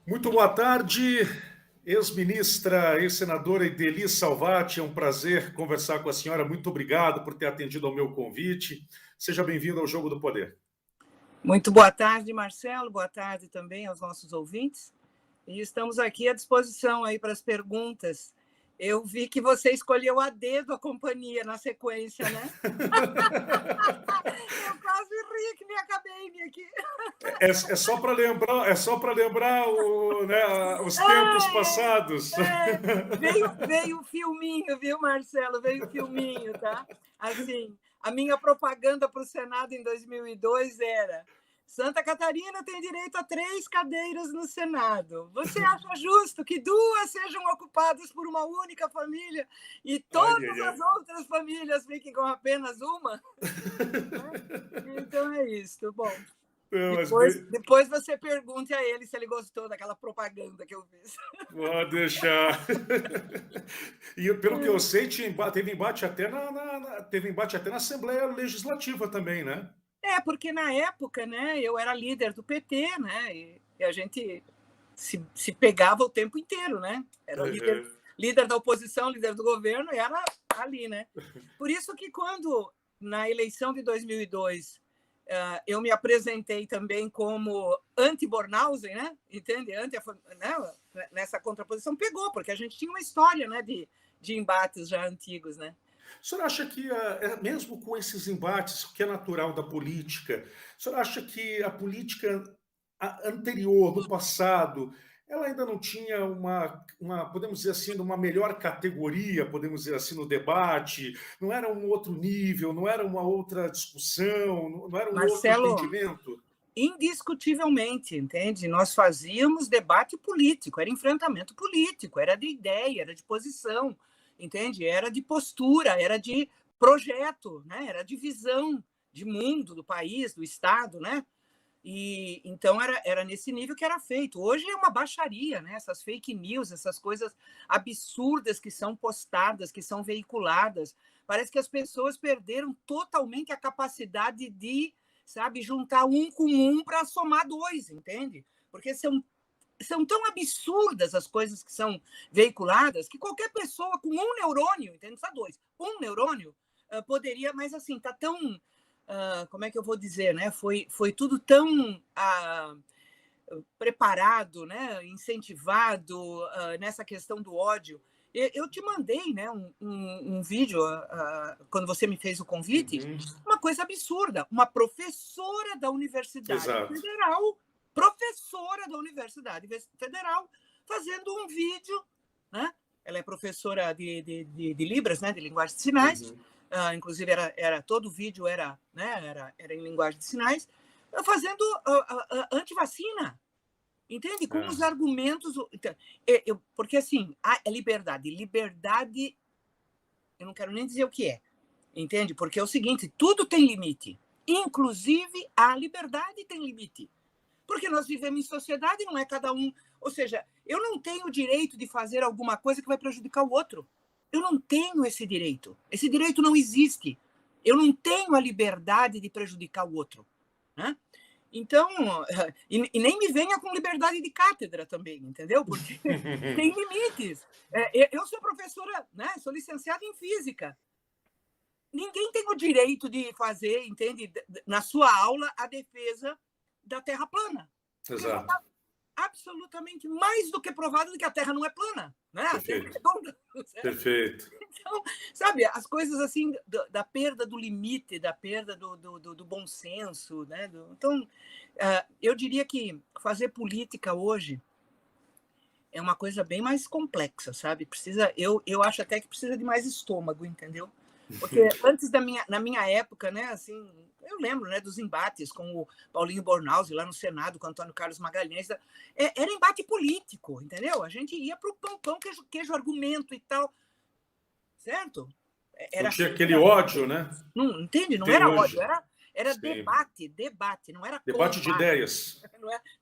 Muito boa tarde, ex-ministra, ex-senadora Ideli Salvati. É um prazer conversar com a senhora. Muito obrigado por ter atendido ao meu convite. Seja bem-vindo ao Jogo do Poder. Muito boa tarde, Marcelo. Boa tarde também aos nossos ouvintes. E estamos aqui à disposição aí para as perguntas. Eu vi que você escolheu a dedo a companhia na sequência, né? Eu quase ri que me acabei aqui. É só para lembrar, os tempos passados. Veio o filminho, viu, Marcelo? Veio o filminho, tá? Assim, a minha propaganda para o Senado em 2002 era: Santa Catarina tem direito a 3 cadeiras no Senado. Você acha justo que 2 sejam ocupadas por uma única família e todas as outras famílias fiquem com apenas uma? Então é isso. Bom, depois você pergunte a ele se ele gostou daquela propaganda que eu fiz. Pode deixar. E pelo que eu sei, teve embate até na Assembleia Legislativa também, né? Porque na época, né, eu era líder do PT, né, e a gente se pegava o tempo inteiro, né? Era líder da oposição, líder do governo, e era ali, né? Por isso que quando, na eleição de 2002, eu me apresentei também como anti-Bornhausen, né? Entende? Nessa contraposição, pegou, porque a gente tinha uma história, né, de embates já antigos, né? O senhor acha que, mesmo com esses embates, que é natural da política, o senhor acha que a política anterior, no passado, ela ainda não tinha podemos dizer assim, uma melhor categoria, podemos dizer assim, no debate? Não era um outro nível, não era uma outra discussão, não era um Marcelo, outro entendimento? Indiscutivelmente, entende? Nós fazíamos debate político, era enfrentamento político, era de ideia, era de posição, entende? Era de postura, era de projeto, né? Era de visão de mundo do país, do Estado, né? E então era nesse nível que era feito. Hoje é uma baixaria, né? Essas fake news, essas coisas absurdas que são postadas, que são veiculadas. Parece que as pessoas perderam totalmente a capacidade de, sabe, juntar um com um para somar 2, entende? Porque são tão absurdas as coisas que são veiculadas que qualquer pessoa com um neurônio, entende? Só 2, um neurônio, poderia, mas assim, tá tão como é que eu vou dizer, né? Foi tudo tão preparado, né? Incentivado nessa questão do ódio. Eu te mandei, né, um vídeo quando você me fez o convite, uma coisa absurda. Uma professora da Universidade Federal, fazendo um vídeo, né? Ela é professora de Libras, né? De linguagem de sinais. Inclusive era todo o vídeo era em linguagem de sinais, fazendo antivacina, entende? Com os argumentos, porque assim, a liberdade, eu não quero nem dizer o que é, entende? Porque é o seguinte, tudo tem limite, inclusive a liberdade tem limite, porque nós vivemos em sociedade, não é cada um, ou seja, eu não tenho o direito de fazer alguma coisa que vai prejudicar o outro. Eu não tenho esse direito. Esse direito não existe. Eu não tenho a liberdade de prejudicar o outro, né? Então, e nem me venha com liberdade de cátedra também, entendeu? Porque tem limites. Eu sou professora, né? Sou licenciada em física. Ninguém tem o direito de fazer, entende, na sua aula, a defesa da Terra plana. Exato. Absolutamente mais do que provado que a Terra não é plana, né? A Terra é redonda. Perfeito. Então, sabe, as coisas assim da perda do limite, da perda do bom senso, né? Então, eu diria que fazer política hoje é uma coisa bem mais complexa, sabe? Eu acho até que precisa de mais estômago, entendeu? Porque antes na minha época, né, assim, eu lembro, né, dos embates com o Paulinho Bornhausen lá no Senado, com o Antônio Carlos Magalhães, era embate político, entendeu? A gente ia para o pão, queijo, argumento e tal, certo? Não tinha aquele ódio, né? Não, entende? Não era ódio, Era sim. debate, não era Debate de combate, ideias,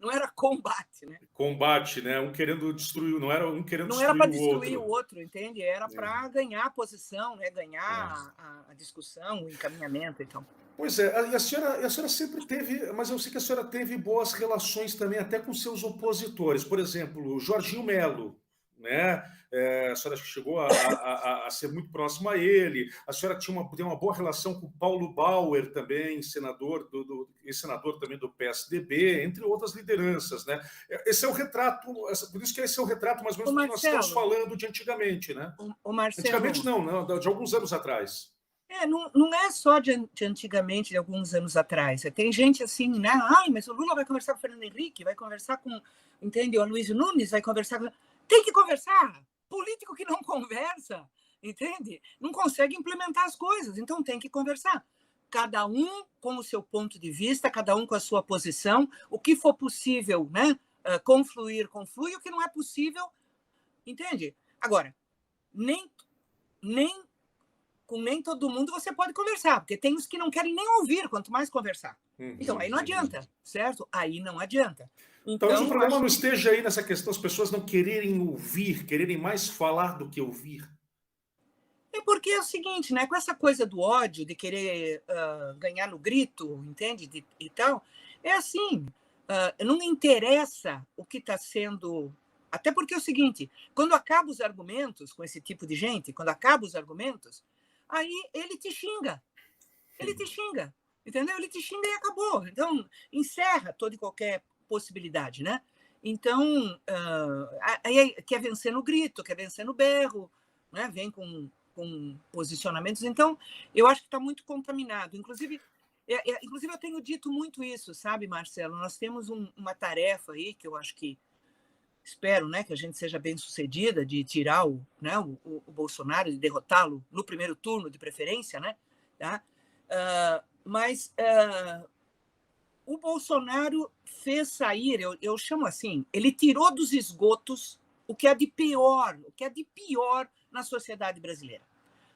não era combate, né? combate, né? Um querendo destruir, não era um querendo Não era para destruir o destruir o outro. outro, entende? Era para ganhar a posição, né? É. Ganhar a discussão, o encaminhamento, então. Pois é, e a senhora sempre teve, mas eu sei que a senhora teve boas relações também até com seus opositores, por exemplo, o Jorginho Melo, né? A senhora chegou a ser muito próxima a ele, a senhora tem uma boa relação com o Paulo Bauer também, senador e senador também do PSDB, entre outras lideranças, né? Esse é o retrato, por isso que esse é o retrato mais ou Ô menos do que nós estamos Marcelo, falando de antigamente, né? ô Antigamente Marcelo, não, não, de alguns anos atrás. não é só de antigamente, de alguns anos atrás. Tem gente assim, né? Ai, mas o Lula vai conversar com o Fernando Henrique, vai conversar com, entende? O Aloysio Nunes vai conversar com... Tem que conversar! Político que não conversa, entende? Não consegue implementar as coisas, então tem que conversar. Cada um com o seu ponto de vista, cada um com a sua posição, o que for possível, né? Confluir, conflui, o que não é possível, entende? Agora, nem, nem com nem todo mundo você pode conversar, porque tem os que não querem nem ouvir, quanto mais conversar. Então, aí não adianta, certo? Aí não adianta. Talvez o Então, problema acho não que esteja aí nessa questão, as pessoas não quererem ouvir, quererem mais falar do que ouvir. é porque é o seguinte, né? Com essa coisa do ódio, de querer ganhar no grito, entende? E tal, é assim, não interessa o que está sendo. Até porque é o seguinte, quando acabam os argumentos com esse tipo de gente, quando acabam os argumentos, aí ele te xinga. Ele te xinga, entendeu? Ele te xinga e acabou. Então, encerra toda e qualquer possibilidade, né? Então, aí quer vencer no grito, quer vencer no berro, né? Vem com posicionamentos. Então, eu acho que está muito contaminado. Inclusive, eu tenho dito muito isso, sabe, Marcelo? Nós temos uma tarefa aí que eu acho que espero, né, que a gente seja bem sucedida de tirar o Bolsonaro, de derrotá-lo no primeiro turno, de preferência, né? Tá? Mas o Bolsonaro fez sair, eu chamo assim, ele tirou dos esgotos o que é de pior na sociedade brasileira.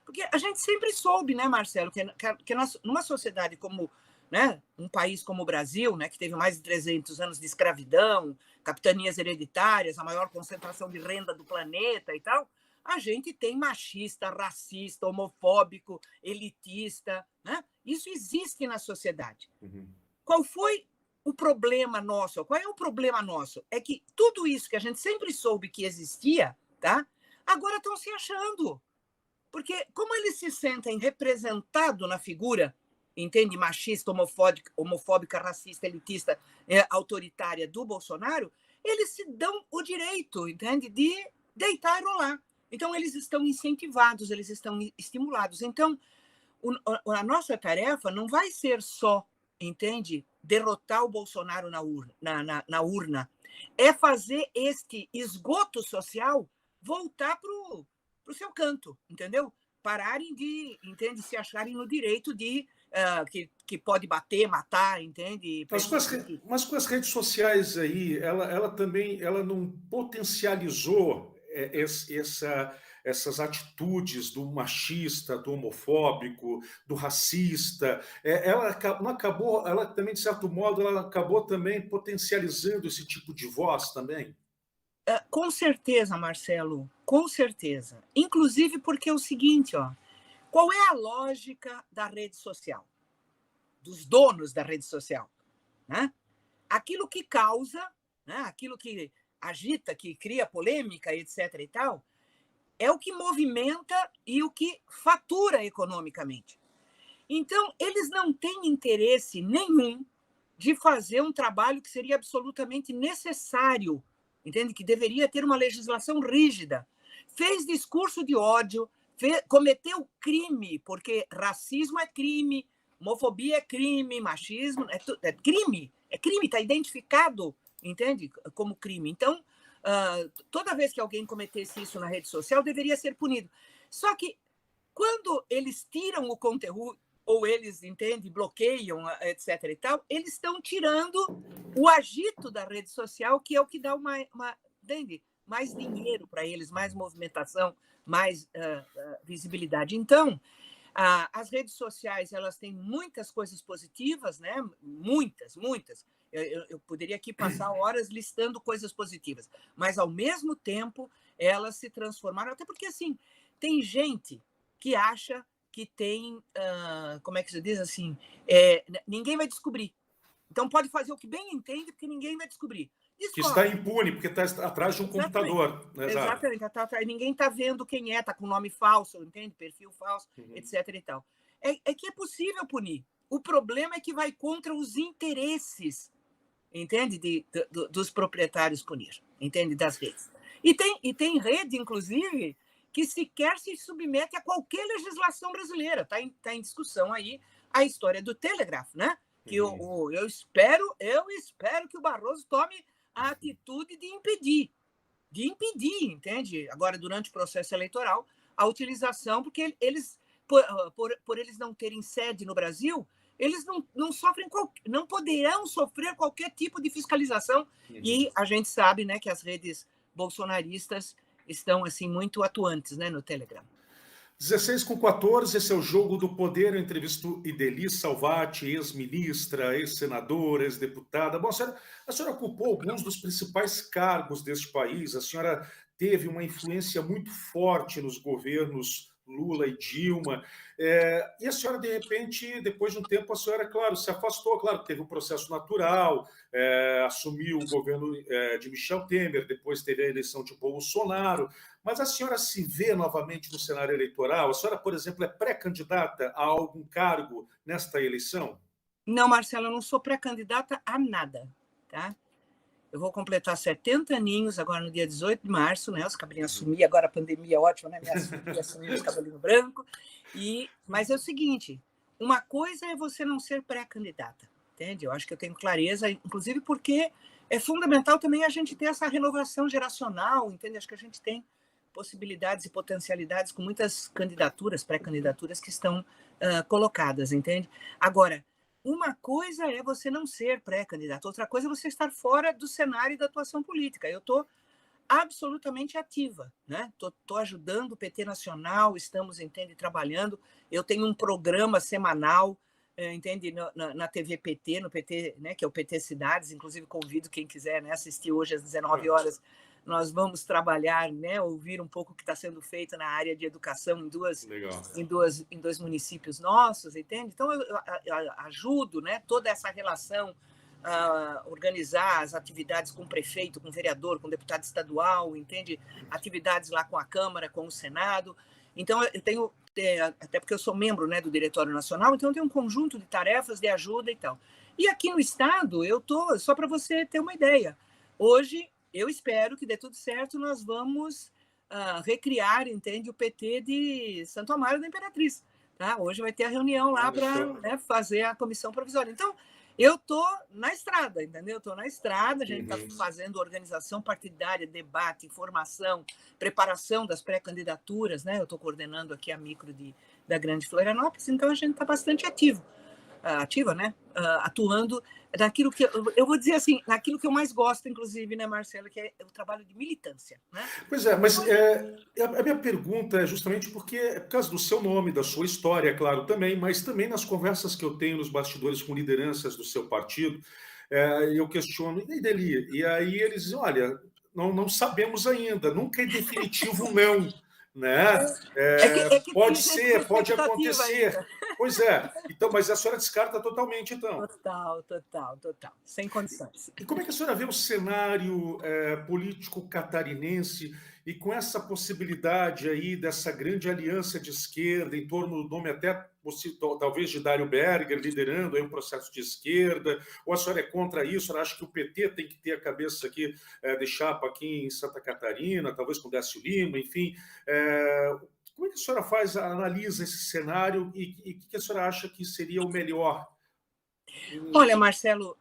Porque a gente sempre soube, né, Marcelo, que numa sociedade como, né, um país como o Brasil, né, que teve mais de 300 anos de escravidão, capitanias hereditárias, a maior concentração de renda do planeta e tal, a gente tem machista, racista, homofóbico, elitista, né? Isso existe na sociedade. Uhum. Qual foi o problema nosso? Qual é o problema nosso? É que tudo isso que a gente sempre soube que existia, tá? Agora estão se achando. Porque como eles se sentem representados na figura, entende, machista, homofóbica, racista, elitista, autoritária do Bolsonaro, eles se dão o direito, entende, de deitar e rolar. Então, eles estão incentivados, eles estão estimulados. Então, a nossa tarefa não vai ser só, entende, derrotar o Bolsonaro na urna. É fazer este esgoto social voltar para o seu canto, entendeu? Pararem de, entende, se acharem no direito de que pode bater, matar, entende? Perseguir. Mas com as redes sociais aí, ela também ela não potencializou essas atitudes do machista, do homofóbico, do racista. Ela não acabou, ela também, de certo modo, ela acabou também potencializando esse tipo de voz também? Com certeza, Marcelo, com certeza. Inclusive porque é o seguinte, ó, qual é a lógica da rede social? Dos donos da rede social, né? Aquilo que causa, né? Aquilo que agita, que cria polêmica, etc. e tal, é o que movimenta e o que fatura economicamente. Então, eles não têm interesse nenhum de fazer um trabalho que seria absolutamente necessário, entende? Que deveria ter uma legislação rígida. Fez discurso de ódio, cometeu crime, porque racismo é crime, homofobia é crime, machismo é crime, está identificado, entende? Como crime. Então, toda vez que alguém cometesse isso na rede social, deveria ser punido. Só que, quando eles tiram o conteúdo, ou eles, entende, bloqueiam, etc. e tal, eles estão tirando o agito da rede social, que é o que dá entende? Mais dinheiro para eles, mais movimentação, mais visibilidade. Então, As redes sociais, elas têm muitas coisas positivas, né? Muitas, muitas. Eu poderia aqui passar horas listando coisas positivas, mas, ao mesmo tempo, elas se transformaram, até porque, assim, tem gente que acha que tem, como é que se diz assim, ninguém vai descobrir. Então, pode fazer o que bem entende, porque ninguém vai descobrir. Que está Descobre. impune, porque está atrás de um Exatamente. computador. Né, exato. Exatamente. Ninguém está vendo quem está com nome falso, entende? Perfil falso, etc. e tal. É que é possível punir. O problema é que vai contra os interesses, entende? Dos proprietários punir, entende? Das redes. E tem rede, inclusive, que sequer se submete a qualquer legislação brasileira. Está em discussão aí a história do Telegraph, né? Que eu espero que o Barroso tome a atitude de impedir, entende? Agora, durante o processo eleitoral, a utilização, porque eles, por eles não terem sede no Brasil, eles não poderão sofrer qualquer tipo de fiscalização. E a gente sabe, né, que as redes bolsonaristas estão assim muito atuantes, né, no Telegram. 16:14, esse é o jogo do poder. Eu entrevisto Idely Salvati, ex-ministra, ex-senadora, ex-deputada. Bom, a senhora ocupou alguns dos principais cargos deste país, a senhora teve uma influência muito forte nos governos Lula e Dilma, e a senhora, de repente, depois de um tempo, a senhora, claro, se afastou, claro, teve um processo natural, assumiu o governo de Michel Temer, depois teve a eleição de Bolsonaro, mas a senhora se vê novamente no cenário eleitoral? A senhora, por exemplo, é pré-candidata a algum cargo nesta eleição? Não, Marcelo, eu não sou pré-candidata a nada, tá? Eu vou completar 70 aninhos agora no dia 18 de março, né? Os cabelinhos assumir, agora a pandemia é ótima, né? Minhas filhas assumiram os cabelinhos brancos. Mas é o seguinte, uma coisa é você não ser pré-candidata, entende? Eu acho que eu tenho clareza, inclusive porque é fundamental também a gente ter essa renovação geracional, entende? Acho que a gente tem possibilidades e potencialidades com muitas candidaturas, pré-candidaturas que estão colocadas, entende? Agora, uma coisa é você não ser pré-candidato, outra coisa é você estar fora do cenário da atuação política. Eu estou absolutamente ativa, né? Estou ajudando o PT Nacional, estamos, entende, trabalhando. Eu tenho um programa semanal, entende, na TV PT, no PT, né, que é o PT Cidades, inclusive convido quem quiser, né, assistir hoje às 19 horas. Nós vamos trabalhar, né, ouvir um pouco o que está sendo feito na área de educação em dois municípios nossos, entende? Então, eu ajudo, né, toda essa relação, organizar as atividades com o prefeito, com o vereador, com o deputado estadual, entende? Atividades lá com a Câmara, com o Senado. Então, eu tenho, até porque eu sou membro, né, do Diretório Nacional, então eu tenho um conjunto de tarefas de ajuda e tal. E aqui no Estado, eu estou, só para você ter uma ideia, hoje, eu espero que dê tudo certo, nós vamos recriar, entende, o PT de Santo Amaro da Imperatriz. Tá? Hoje vai ter a reunião lá para, né, fazer a comissão provisória. Então, eu estou na estrada, entendeu? Estou na estrada, a gente está fazendo organização partidária, debate, informação, preparação das pré-candidaturas, né? Eu estou coordenando aqui a micro da Grande Florianópolis, então a gente está bastante ativa, né? Atuando naquilo que eu vou dizer assim, naquilo que eu mais gosto, inclusive, né, Marcelo, que é o trabalho de militância, né? Pois é, mas a minha pergunta é justamente porque é por causa do seu nome, da sua história, é claro, também, mas também nas conversas que eu tenho nos bastidores com lideranças do seu partido, eu questiono, e Idely? E aí eles dizem, olha, não sabemos ainda, nunca é definitivo não. Né? Pode ser, pode acontecer. Ainda. Pois é. Então, mas a senhora descarta totalmente, então. Total. Sem condições. E como é que a senhora vê o cenário político catarinense e com essa possibilidade aí dessa grande aliança de esquerda em torno do nome até talvez de Dário Berger liderando aí um processo de esquerda, ou a senhora é contra isso? A senhora acha que o PT tem que ter a cabeça aqui de chapa aqui em Santa Catarina, talvez com Décio Lima, enfim. Como é que a senhora analisa esse cenário e o que a senhora acha que seria o melhor? Olha, Marcelo,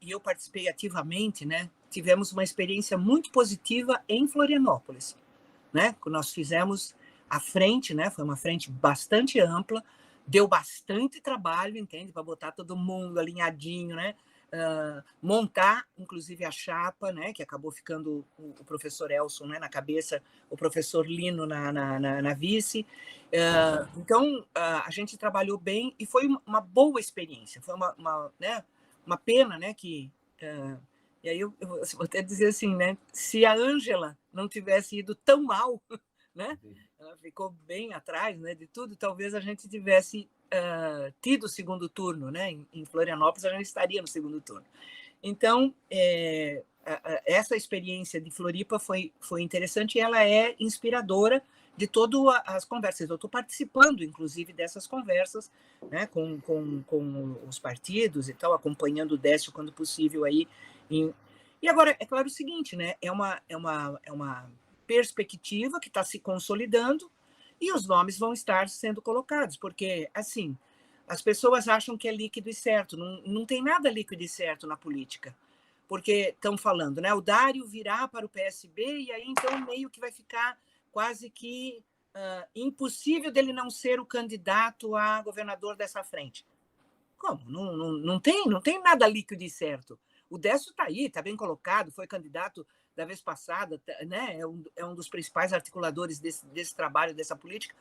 eu participei ativamente, né? Tivemos uma experiência muito positiva em Florianópolis, né? Nós fizemos a frente, né? Foi uma frente bastante ampla, deu bastante trabalho, entende? Para botar todo mundo alinhadinho, né? montar, inclusive, a chapa, né, que acabou ficando o professor Elson, né, na cabeça, o professor Lino na vice. Então, a gente trabalhou bem e foi uma boa experiência. Foi né, uma pena, né, que... e aí eu vou até dizer assim, né, se a Ângela não tivesse ido tão mal, né, ela ficou bem atrás, né, de tudo, talvez a gente tivesse tido o segundo turno, né, em Florianópolis a gente estaria no segundo turno. Então, essa experiência de Floripa foi interessante e ela é inspiradora de todas as conversas. Eu estou participando, inclusive, dessas conversas, né, com os partidos e tal, acompanhando o Décio quando possível aí. E agora, é claro o seguinte, né, é uma perspectiva que está se consolidando e os nomes vão estar sendo colocados, porque, assim, as pessoas acham que é líquido e certo. Não tem nada líquido e certo na política, porque estão falando, né? O Dário virá para o PSB e aí, então, meio que vai ficar quase que impossível dele não ser o candidato a governador dessa frente. Como? Não tem nada líquido e certo. O Décio está aí, está bem colocado, foi candidato da vez passada, né? É um dos principais articuladores desse trabalho, dessa política.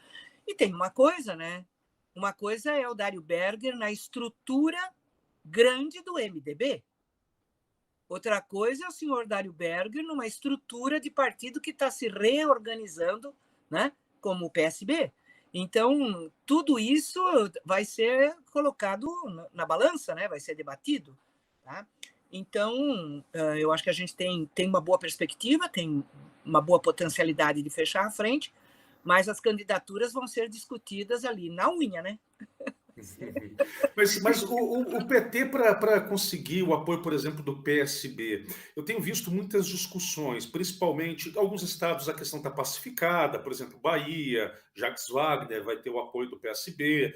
E tem uma coisa, né? Uma coisa é o Dário Berger na estrutura grande do MDB. Outra coisa é o senhor Dário Berger numa estrutura de partido que está se reorganizando, né? Como o PSB. Então, tudo isso vai ser colocado na balança, né? Vai ser debatido. Tá? Então, eu acho que a gente tem uma boa perspectiva, tem uma boa potencialidade de fechar a frente, mas as candidaturas vão ser discutidas ali na unha, né? Mas o PT, para conseguir o apoio, por exemplo, do PSB, eu tenho visto muitas discussões, principalmente em alguns estados a questão está pacificada, por exemplo, Bahia, Jacques Wagner vai ter o apoio do PSB,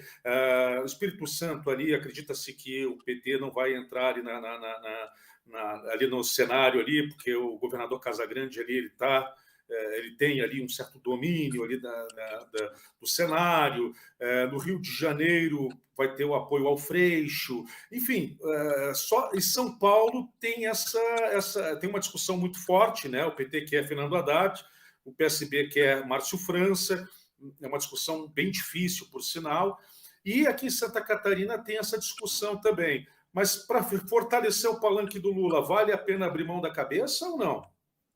o Espírito Santo ali, acredita-se que o PT não vai entrar ali, ali no cenário ali, porque o governador Casagrande ali, ele tem ali um certo domínio ali do cenário. No Rio de Janeiro vai ter o apoio ao Freixo. Enfim, só em São Paulo tem tem uma discussão muito forte, né? O PT quer Fernando Haddad, o PSB quer Márcio França, é uma discussão bem difícil, por sinal. E aqui em Santa Catarina tem essa discussão também. Mas para fortalecer o palanque do Lula, vale a pena abrir mão da cabeça ou não?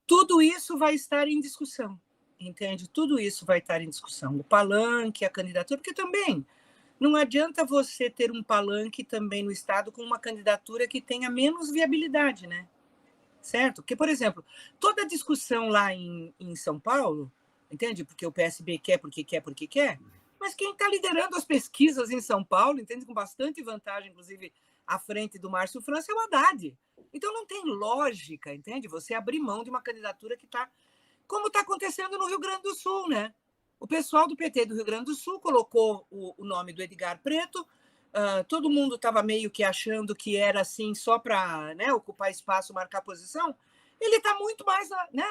Tudo isso vai estar em discussão, entende? Tudo isso vai estar em discussão. O palanque, a candidatura, porque também não adianta você ter um palanque também no Estado com uma candidatura que tenha menos viabilidade, né? Certo? Porque, por exemplo, toda a discussão lá em São Paulo, entende? Porque o PSB quer, porque quer, mas quem está liderando as pesquisas em São Paulo, entende? Com bastante vantagem, inclusive, à frente do Márcio França, é o Haddad. Então, não tem lógica, entende? Você abrir mão de uma candidatura que está... Como está acontecendo no Rio Grande do Sul, né? O pessoal do PT do Rio Grande do Sul colocou o nome do Edgar Preto, todo mundo estava meio que achando que era assim só para, né, ocupar espaço, marcar posição. Ele está muito mais, né,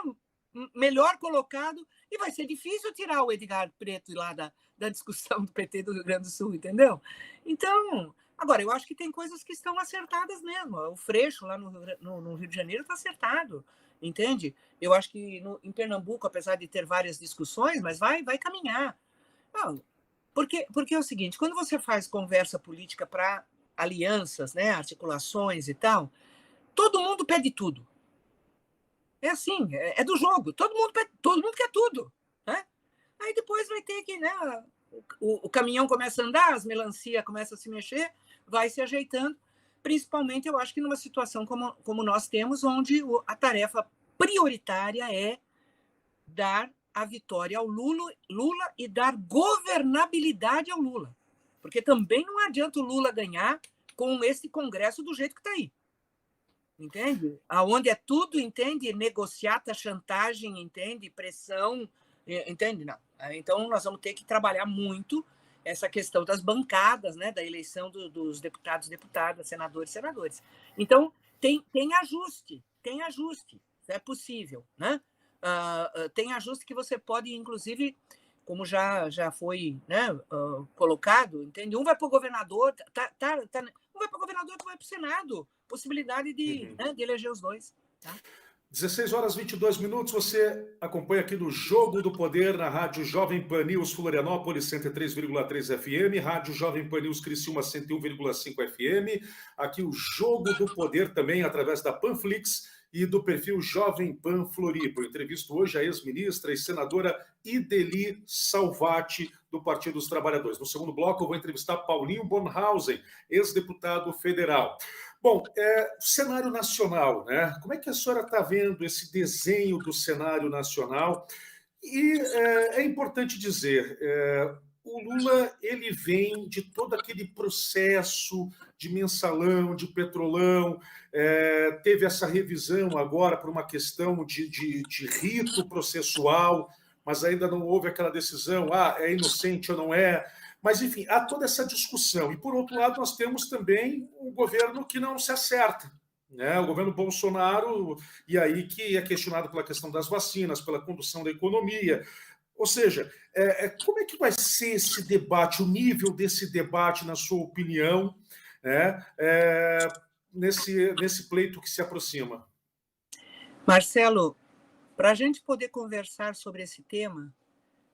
melhor colocado e vai ser difícil tirar o Edgar Preto lá da discussão do PT do Rio Grande do Sul, entendeu? Então, agora, eu acho que tem coisas que estão acertadas mesmo. O Freixo lá no Rio de Janeiro está acertado, entende? Eu acho que em Pernambuco, apesar de ter várias discussões, mas vai caminhar. Não, porque é o seguinte, quando você faz conversa política para alianças, né, articulações e tal, todo mundo pede tudo. É assim, é do jogo. Todo mundo quer tudo. Né? Aí depois vai ter que, né, o caminhão começa a andar, as melancia começam a se mexer, vai se ajeitando. Principalmente, eu acho que numa situação como nós temos, onde a tarefa prioritária é dar a vitória ao Lula e dar governabilidade ao Lula. Porque também não adianta o Lula ganhar com esse Congresso do jeito que está aí. Entende? Aonde é tudo, entende? Negociata, chantagem, entende? Pressão, entende? Não. Então, nós vamos ter que trabalhar muito essa questão das bancadas, né? Da eleição dos deputados, deputadas, senadores, senadores. Então, tem ajuste, é possível, né? Tem ajuste que você pode, inclusive, como já foi, né, colocado, entende? Um vai para o governador, vai para governador, tu vai para o Senado. Possibilidade de eleger os dois. Tá? 16 horas e 22 minutos, você acompanha aqui no Jogo do Poder na Rádio Jovem Pan News Florianópolis 103,3 FM, Rádio Jovem Pan News Criciúma 101,5 FM, aqui o Jogo do Poder também através da Panflix e do perfil Jovem Pan Floripa. Eu entrevisto hoje a ex-ministra e senadora Ideli Salvati, do Partido dos Trabalhadores. No segundo bloco, eu vou entrevistar Paulinho Bornhausen, ex-deputado federal. Bom, cenário nacional, né? Como é que a senhora está vendo esse desenho do cenário nacional? E é importante dizer, o Lula ele vem de todo aquele processo de mensalão, de petrolão, teve essa revisão agora por uma questão de rito processual, mas ainda não houve aquela decisão, é inocente ou não é. Mas, enfim, há toda essa discussão. E, por outro lado, nós temos também um governo que não se acerta. Né? O governo Bolsonaro, e aí que é questionado pela questão das vacinas, pela condução da economia. Ou seja, como é que vai ser esse debate, o nível desse debate, na sua opinião, né? Nesse pleito que se aproxima? Marcelo, para a gente poder conversar sobre esse tema,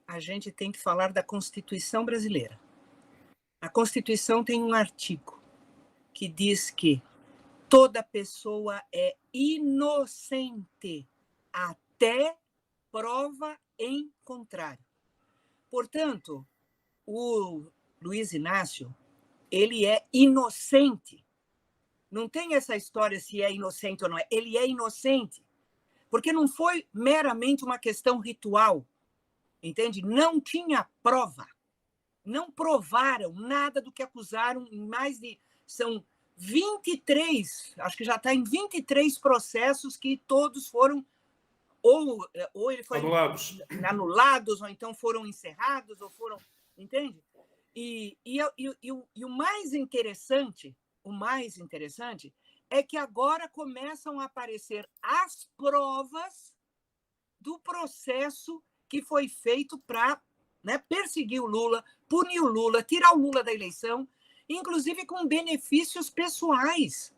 a gente tem que falar da Constituição brasileira. A Constituição tem um artigo que diz que toda pessoa é inocente até prova em contrário. Portanto, o Luiz Inácio, ele é inocente. Não tem essa história se é inocente ou não é. Ele é inocente, porque não foi meramente uma questão ritual. Entende? Não tinha prova. Não provaram nada do que acusaram em mais de... São 23, acho que já está em 23 processos que todos foram ou ele foi anulados, ou então foram encerrados, ou foram... Entende? E o mais interessante é que agora começam a aparecer as provas do processo que foi feito para, né, perseguir o Lula, punir o Lula, tirar o Lula da eleição, inclusive com benefícios pessoais.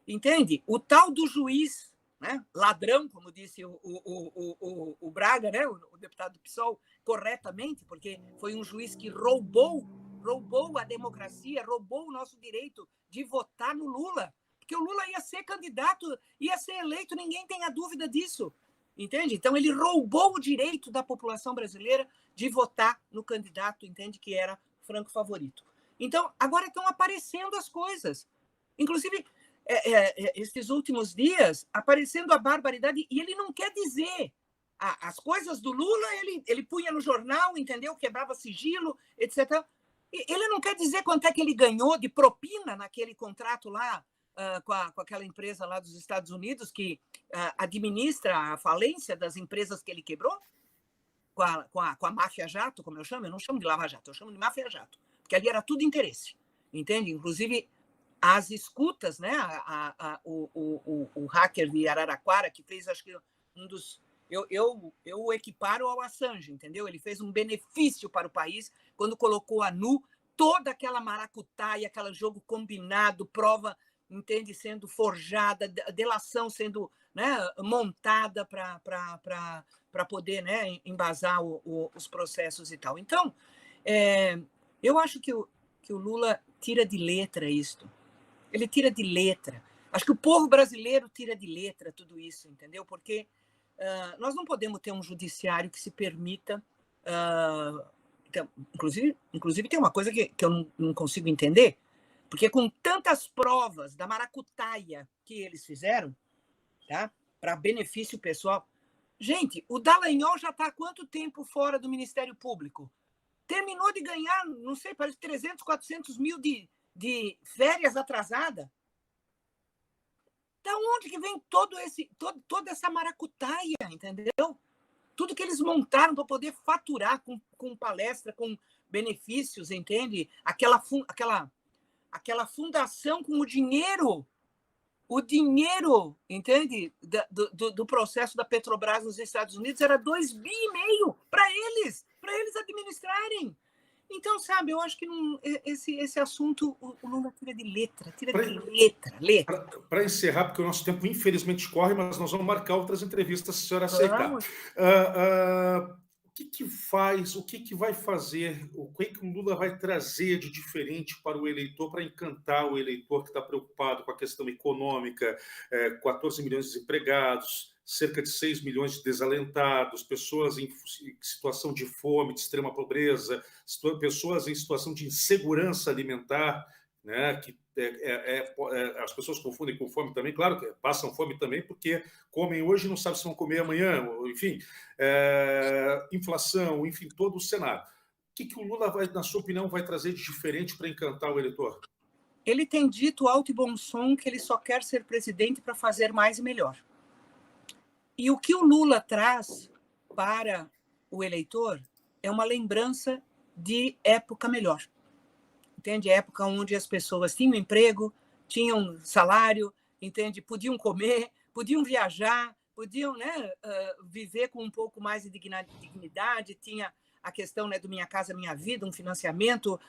Entende? O tal do juiz, né, ladrão, como disse o Braga, né, o deputado do PSOL, corretamente, porque foi um juiz que roubou a democracia, roubou o nosso direito de votar no Lula, porque o Lula ia ser candidato, ia ser eleito, ninguém tem a dúvida disso. Entende? Então, ele roubou o direito da população brasileira de votar no candidato, entende, que era franco favorito. Então, agora estão aparecendo as coisas. Inclusive, esses últimos dias, aparecendo a barbaridade, e ele não quer dizer. As coisas do Lula, ele punha no jornal, entendeu? Quebrava sigilo, etc. E ele não quer dizer quanto é que ele ganhou de propina naquele contrato lá, com aquela empresa lá dos Estados Unidos que administra a falência das empresas que ele quebrou, com a máfia jato, como eu chamo. Eu não chamo de lava jato, eu chamo de máfia jato, porque ali era tudo interesse, entende? Inclusive as escutas, né? O hacker de Araraquara, que fez, acho que um dos... Eu o equiparo ao Assange, entendeu? Ele fez um benefício para o país quando colocou a nu toda aquela maracutaia, aquele jogo combinado, prova, entende, sendo forjada, delação sendo, né, montada para poder, né, embasar os processos e tal. Então, eu acho que o Lula tira de letra isto. Ele tira de letra. Acho que o povo brasileiro tira de letra tudo isso, entendeu? Porque nós não podemos ter um judiciário que se permita... inclusive, tem uma coisa que eu não consigo entender, porque com tantas provas da maracutaia que eles fizeram, tá, para benefício pessoal... Gente, o Dallagnol já está há quanto tempo fora do Ministério Público? Terminou de ganhar, não sei, parece 300, 400 mil de férias atrasadas. Da onde que vem toda essa maracutaia, entendeu? Tudo que eles montaram para poder faturar com palestra, com benefícios, entende? Aquela fundação com o dinheiro, entende? Do processo da Petrobras nos Estados Unidos era 2,5 bi para eles administrarem. Então, sabe, eu acho que esse assunto o Lula tira de letra, letra. Para encerrar, porque o nosso tempo infelizmente corre, mas nós vamos marcar outras entrevistas se a senhora aceitar. Vamos. O que vai fazer, o que o Lula vai trazer de diferente para o eleitor, para encantar o eleitor que está preocupado com a questão econômica, 14 milhões de desempregados, cerca de 6 milhões de desalentados, pessoas em situação de fome, de extrema pobreza, pessoas em situação de insegurança alimentar, né, que as pessoas confundem com fome também, claro que passam fome também porque comem hoje e não sabem se vão comer amanhã, enfim, inflação, enfim, todo o cenário. O que o Lula, na sua opinião, vai trazer de diferente para encantar o eleitor? Ele tem dito alto e bom som que ele só quer ser presidente para fazer mais e melhor. E o que o Lula traz para o eleitor é uma lembrança de época melhor. Entende? Época onde as pessoas tinham emprego, tinham salário, entende? Podiam comer, podiam viajar, podiam, né, viver com um pouco mais de dignidade, tinha a questão, né, do Minha Casa Minha Vida, um financiamento,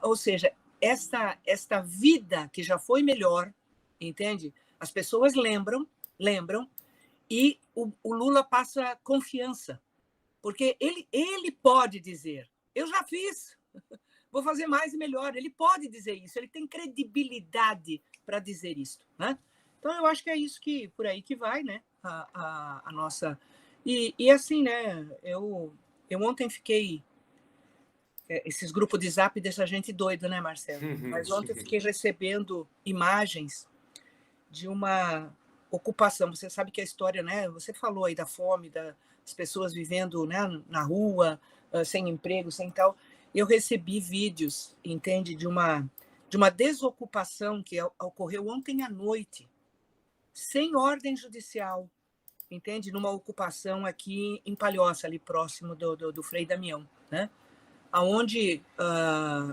ou seja, esta vida que já foi melhor, entende? As pessoas lembram, e o Lula passa confiança, porque ele pode dizer, eu já fiz, vou fazer mais e melhor. Ele pode dizer isso, ele tem credibilidade para dizer isso, né? Então, eu acho que é isso que por aí que vai, né? A nossa... E assim, né? Eu ontem fiquei... Esses grupos de zap deixam a gente doida, né, Marcelo? Mas ontem eu fiquei recebendo imagens de uma ocupação. Você sabe que a história, né? Você falou aí da fome, das pessoas vivendo, né, na rua, sem emprego, sem tal... Eu recebi vídeos, entende, de uma desocupação que ocorreu ontem à noite, sem ordem judicial, entende, numa ocupação aqui em Palhoça, ali próximo do Frei Damião, né? Onde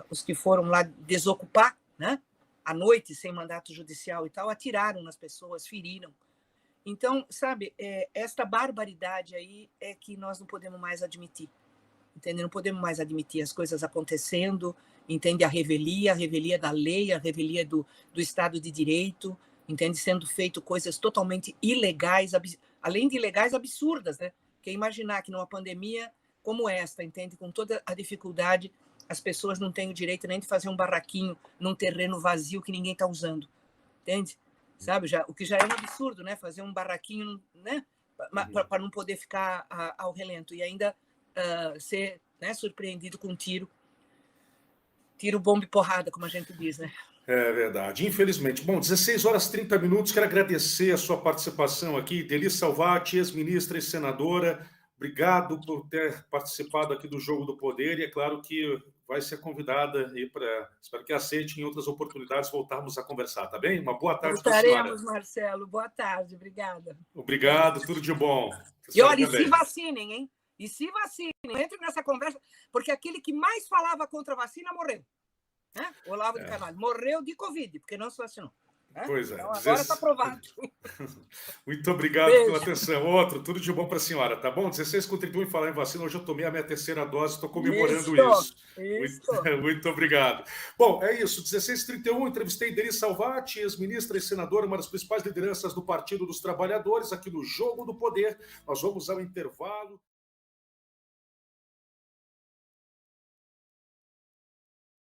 os que foram lá desocupar, né, à noite, sem mandato judicial e tal, atiraram nas pessoas, feriram. Então, sabe, esta barbaridade aí é que nós não podemos mais admitir. Entende? Não podemos mais admitir as coisas acontecendo, entende? A revelia da lei, a revelia do Estado de Direito, entende? Sendo feito coisas totalmente ilegais, além de ilegais, absurdas, né? Porque imaginar que numa pandemia como esta, entende? Com toda a dificuldade, as pessoas não têm o direito nem de fazer um barraquinho num terreno vazio que ninguém está usando, entende? Sabe? O que já é um absurdo, né? Fazer um barraquinho, né? Para não poder ficar ao relento. E ainda ser, né, surpreendido com tiro, bomba e porrada, como a gente diz, né? É verdade, infelizmente. Bom, 16 horas e 30 minutos, quero agradecer a sua participação aqui, Deli Salvati, ex-ministra e senadora, obrigado por ter participado aqui do Jogo do Poder, e é claro que vai ser convidada aí para, espero que aceite em outras oportunidades voltarmos a conversar, tá bem? Uma boa tarde para a senhora. Voltaremos, Marcelo, boa tarde, obrigada. Obrigado, tudo de bom. E olha, se vacinem, hein? E se vacinem, entre nessa conversa, porque aquele que mais falava contra a vacina morreu. Né? Olavo de Carvalho morreu de Covid, porque não se vacinou. Né? Pois é. Então, agora está provado. Muito obrigado pela atenção. Outro, tudo de bom para a senhora, tá bom? 16h31 em falar em vacina, hoje eu tomei a minha terceira dose, estou comemorando isso. Muito obrigado. Bom, é isso, 16h31, entrevistei Deli Salvati, ex-ministra e senadora, uma das principais lideranças do Partido dos Trabalhadores, aqui no Jogo do Poder. Nós vamos ao intervalo.